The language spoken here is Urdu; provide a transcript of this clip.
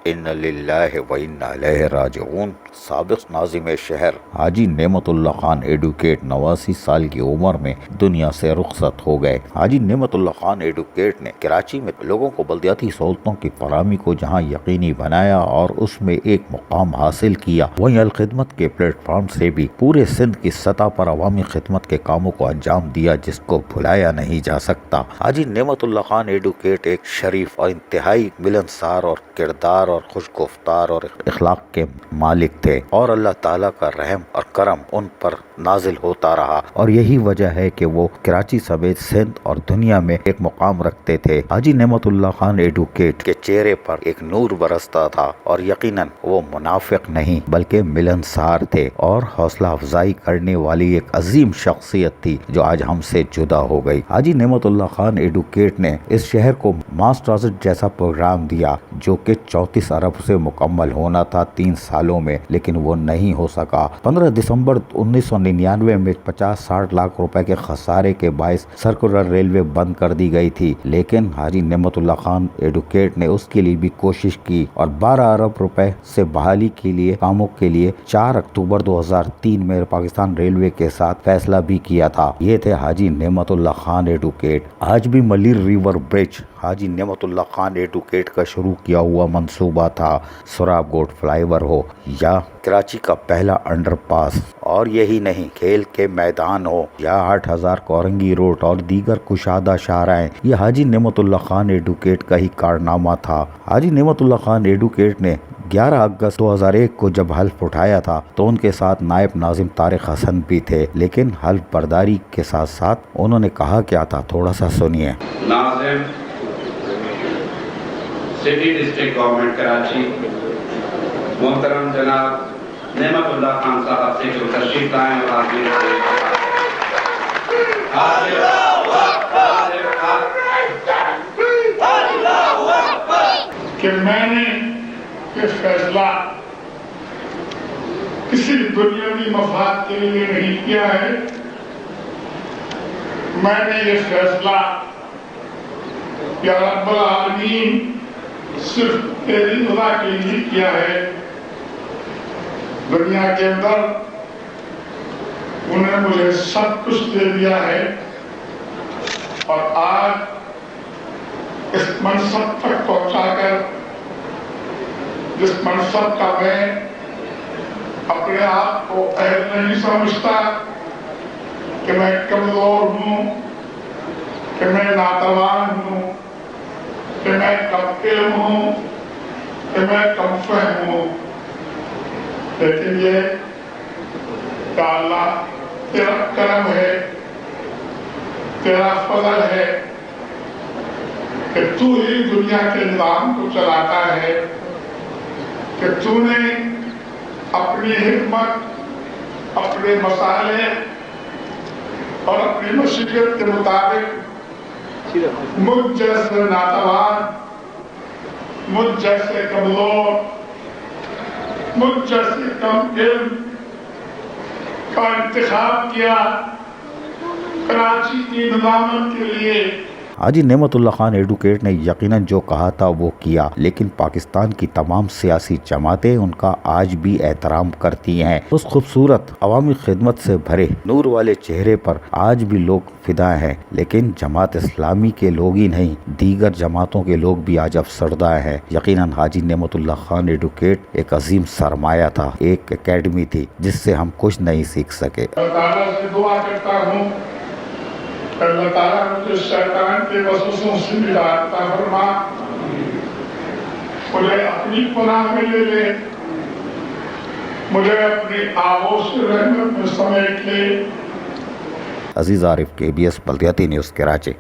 ان للہ و انا الیہ راجعون۔ سابق ناظم شہر حاجی نعمت اللہ خان ایڈوکیٹ 89 سال کی عمر میں دنیا سے رخصت ہو گئے۔ حاجی نعمت اللہ خان ایڈوکیٹ نے کراچی میں لوگوں کو بلدیاتی سہولتوں کی فراہمی کو جہاں یقینی بنایا اور اس میں ایک مقام حاصل کیا، وہیں الخدمت کے پلیٹ فارم سے بھی پورے سندھ کی سطح پر عوامی خدمت کے کاموں کو انجام دیا جس کو بھلایا نہیں جا سکتا۔ حاجی نعمت اللہ خان ایڈوکیٹ ایک شریف اور انتہائی ملنسار اور کردار اور خوش گفتار اور اخلاق کے مالک تھے، اور اللہ تعالیٰ کا رحم اور کرم ان پر نازل ہوتا رہا، اور یہی وجہ ہے کہ وہ کراچی سمیت سندھ اور دنیا میں ایک مقام رکھتے تھے۔ حاجی نعمت اللہ خان ایڈوکیٹ کے چہرے پر ایک نور برستا تھا، اور یقیناً وہ منافق نہیں بلکہ ملنسار تھے اور حوصلہ افزائی کرنے والی ایک عظیم شخصیت تھی جو آج ہم سے جدا ہو گئی۔ حاجی نعمت اللہ خان ایڈوکیٹ نے اس شہر کو ماس ٹرانزٹ جیسا پروگرام دیا جو کہ 34 ارب سے مکمل ہونا تھا 3 سالوں میں، لیکن وہ نہیں ہو سکا۔ 15 دسمبر 1999 میں 50-60 لاکھ روپے کے خسارے کے باعث سرکولر ریلوے بند کر دی گئی تھی، لیکن حاجی نعمت اللہ خان ایڈوکیٹ نے اس کے لیے بھی کوشش کی اور 12 ارب روپے سے بحالی کے لیے کاموں کے لیے 4 اکتوبر 2003 میں پاکستان ریلوے کے ساتھ فیصلہ بھی کیا تھا۔ یہ تھے حاجی نعمت اللہ خان ایڈوکیٹ۔ آج بھی ملیر ریور برج حاجی نعمت اللہ خان ایڈوکیٹ کا شروع کیا ہوا منصوبہ تھا، سراب گوٹ فلائی اوور ہو یا کراچی کا پہلا انڈر پاس، اور یہی نہیں، کھیل کے میدان ہو یا 8000 کورنگی روڈ اور دیگر کشادہ شاہراہیں، یہ حاجی نعمت اللہ خان ایڈوکیٹ کا ہی کارنامہ تھا۔ حاجی نعمت اللہ خان ایڈوکیٹ نے 11 اگست 2001 کو جب حلف اٹھایا تھا تو ان کے ساتھ نائب ناظم طارق حسن بھی تھے، لیکن حلف برداری کے ساتھ ساتھ انہوں نے کہا کیا تھا، تھوڑا سا سنیے۔ ناظم سٹی ڈسٹرکٹ گورنمنٹ کراچی محترم جناب نعمت اللہ خان صاحب سے جو تشریف لائیں اور کہ میں نے یہ فیصلہ کسی دنیاوی مفاد کے لیے نہیں کیا ہے، میں نے یہ فیصلہ یا رب العالمین صرف تیری رضا کے لیے کیا ہے۔ دنیا کے اندر انہیں مجھے سب کچھ دے دیا ہے، اور آج اس منصب تک پہنچا کر جس منصب کا میں اپنے آپ کو اہل نہیں سمجھتا کہ میں کمزور ہوں، کہ میں ناتوان ہوں، کہ میں کم علم ہوں، کہ میں کم فہم ہوں، لیکن یہ کہ اللہ تیرا کرم ہے، تیرا فضل ہے کہ تو ہی دنیا کے نظام کو چلاتا ہے، کہ تو نے اپنی حکمت، اپنے مصالح اور اپنی مشیت کے مطابق مجھ جیسے ناتوان، مجھ جیسے کمزور، مجھ جیسے کم علم کا انتخاب کیا کراچی کی نظامت کے لیے۔ حاجی نعمت اللہ خان ایڈوکیٹ نے یقیناً جو کہا تھا وہ کیا، لیکن پاکستان کی تمام سیاسی جماعتیں ان کا آج بھی احترام کرتی ہیں۔ اس خوبصورت عوامی خدمت سے بھرے نور والے چہرے پر آج بھی لوگ فدا ہیں، لیکن جماعت اسلامی کے لوگ ہی نہیں، دیگر جماعتوں کے لوگ بھی آج افسردہ ہیں۔ یقیناً حاجی نعمت اللہ خان ایڈوکیٹ ایک عظیم سرمایہ تھا، ایک اکیڈمی تھی جس سے ہم کچھ نہیں سیکھ سکے۔ اللہ تعالیٰ سے دعا کرتا ہوں اللہ تعالیٰ مجھے شیطان کے وسوسوں سے نجات عطا فرما، مجھے اپنی پناہ میں لے لے، مجھے اپنی آغوش رحمت میں سمیٹ لے۔ عزیز عارف، KBS بلدیاتی نیوز کراچی۔